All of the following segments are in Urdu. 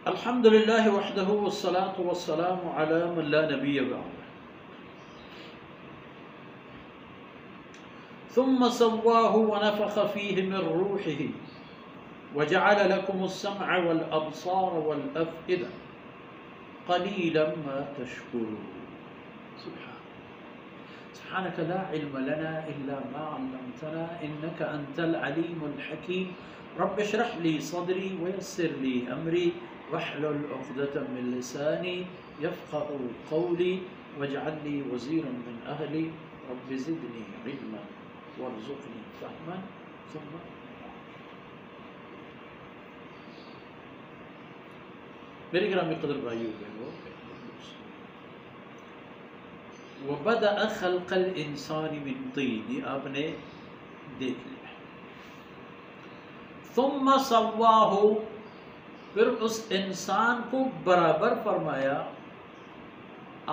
الحمد للہ وحدہ والصلاة والسلام علی من لا نبی بعدہ ثم سواہ ونفخ فیہ من روحہ وجعل لکم السمع والابصار والافئدہ قلیلا ما تشکرون سبحانک لا علم لنا الا ما علمتنا انک انت العلیم الحکیم رب اشرح لي صدري ويسر لي امری واحلل عقدة من لساني يفقهوا قولي واجعل لي وزيرا من اهلي رب زدني علما وارزقني فهما ثم میرے گرامی قدر بھائیو بہنوں، وبدأ خلق الانسان من طین، یہ آپ نے دیکھ لیا، ثم سواہ، پھر اس انسان کو برابر فرمایا،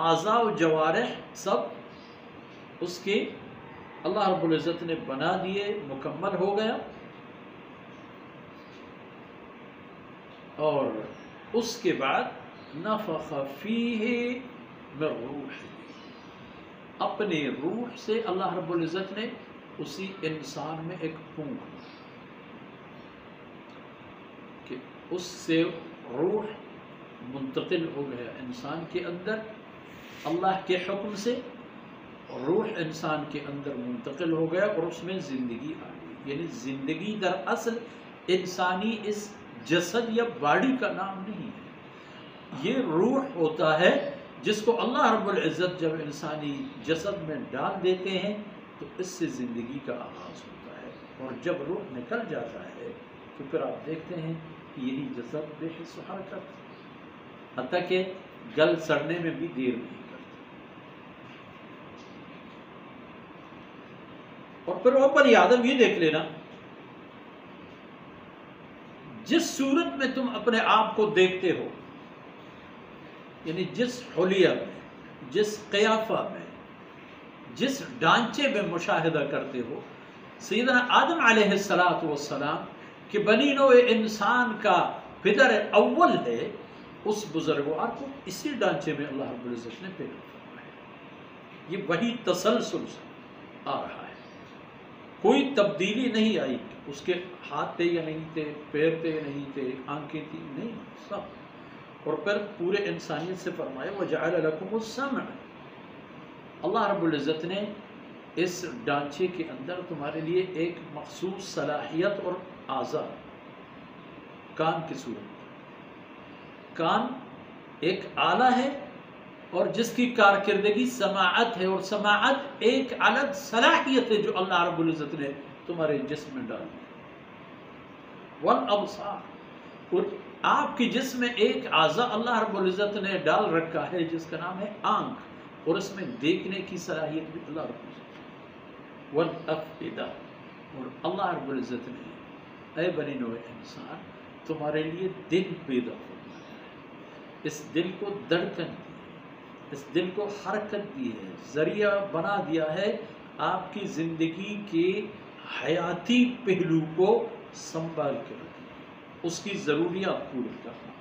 اعضاء و جوارح سب اس کے اللہ رب العزت نے بنا دیے، مکمل ہو گیا، اور اس کے بعد نفخ فیہ من روح، اپنے روح سے اللہ رب العزت نے اسی انسان میں ایک پھونک، کہ اس سے روح منتقل ہو گیا انسان کے اندر، اللہ کے حکم سے روح انسان کے اندر منتقل ہو گیا اور اس میں زندگی آ گئی۔ یعنی زندگی در اصل انسانی اس جسد یا باڈی کا نام نہیں ہے، یہ روح ہوتا ہے جس کو اللہ رب العزت جب انسانی جسد میں ڈال دیتے ہیں تو اس سے زندگی کا آغاز ہوتا ہے، اور جب روح نکل جاتا ہے تو پھر آپ دیکھتے ہیں کہ یہی جسد بے حس و حرکت، حتیٰ کہ گل سڑنے میں بھی دیر نہیں کرتا۔ اور پھر وہ بنی آدم یہ دیکھ لینا، جس صورت میں تم اپنے آپ کو دیکھتے ہو، یعنی جس حلیہ میں، جس قیافہ میں، جس ڈھانچے میں مشاہدہ کرتے ہو، سیدنا آدم علیہ السلام کہ بنی نوع انسان کا پدر اول ہے، اس بزرگوار کو اسی ڈھانچے میں اللہ رب العزت نے پیدا فرمایا۔ یہ وہی تسلسل سے آ رہا ہے، کوئی تبدیلی نہیں آئی، اس کے ہاتھ تھے یا نہیں تھے، پیر تھے یا نہیں تھے، آنکھیں تھی نہیں، سب۔ اور پھر پورے انسانیت سے فرمایا وَجَعَلَ لَكُمُ السَّمْعَ، اللہ رب العزت نے اس ڈھانچے کے اندر تمہارے لیے ایک مخصوص صلاحیت اور اعضاء، کان کی صورت، کان ایک آلہ ہے اور جس کی کارکردگی سماعت ہے، اور سماعت ایک الگ صلاحیت ہے جو اللہ رب العزت نے تمہارے جسم میں ڈال دی۔ والابصار، اور آپ کی جسم میں ایک اعضاء اللہ رب العزت نے ڈال رکھا ہے جس کا نام ہے آنکھ، اور اس میں دیکھنے کی صلاحیت بھی اللہ رب العزت۔ والافئدہ، اور اللہ رب العزت نے اے بنی نوع انسان تمہارے لیے دل پیدا فرمایا ہے، اس دل کو دھڑکن دی ہے، اس دل کو حرکت دی ہے، ذریعہ بنا دیا ہے آپ کی زندگی کے حیاتی پہلو کو سنبھال کے رکھنا، اس کی ضروریات پوری کرنا۔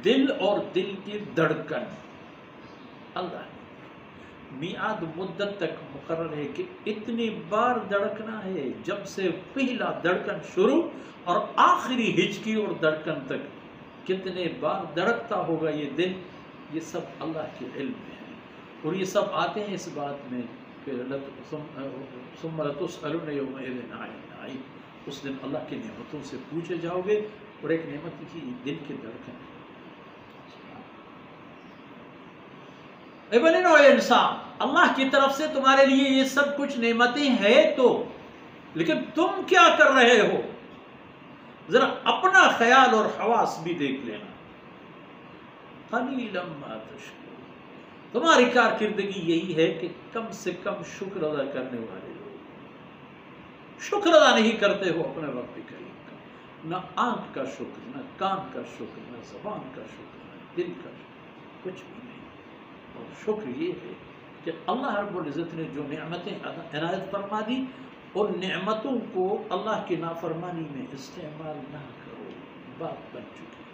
دل اور دل کی دھڑکن اللہ نے میعاد مدت تک مقرر ہے کہ اتنی بار دھڑکنا ہے، جب سے پہلا دھڑکن شروع اور آخری ہچکی اور دھڑکن تک کتنے بار دھڑکتا ہوگا یہ دل، یہ سب اللہ کے علم میں ہے۔ اور یہ سب آتے ہیں اس بات میں کہ ثم لتسألن یومئذ عن النعیم، اس دن اللہ کی نعمتوں سے پوچھے جاؤ گے، اور ایک نعمت کی دل کی دھڑکن۔ اے بنی نوع انسان، اللہ کی طرف سے تمہارے لیے یہ سب کچھ نعمتیں ہیں تو، لیکن تم کیا کر رہے ہو؟ ذرا اپنا خیال اور حواس بھی دیکھ لینا۔ قلیلا ما تشکرون، تمہاری کارکردگی یہی ہے کہ کم سے کم شکر ادا کرنے والے لوگ شکر ادا نہیں کرتے ہو اپنے رب کریم کا، نہ آنکھ کا شکر، نہ کان کا شکر، نہ زبان کا شکر، نہ دل کا شکر، کچھ بھی نہیں۔ اور شکر یہ ہے کہ اللہ رب العزت نے جو نعمتیں عنایت فرما دی، ان نعمتوں کو اللہ کی نافرمانی میں استعمال نہ کرو، بات بن چکی ہے۔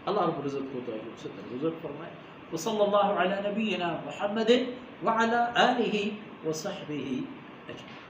اللہ رب العزت کو توفیق سے درگزر فرمائے۔ وصلی اللہ علی نبینا محمد وعلی آلہ وصحبہ اجمعین۔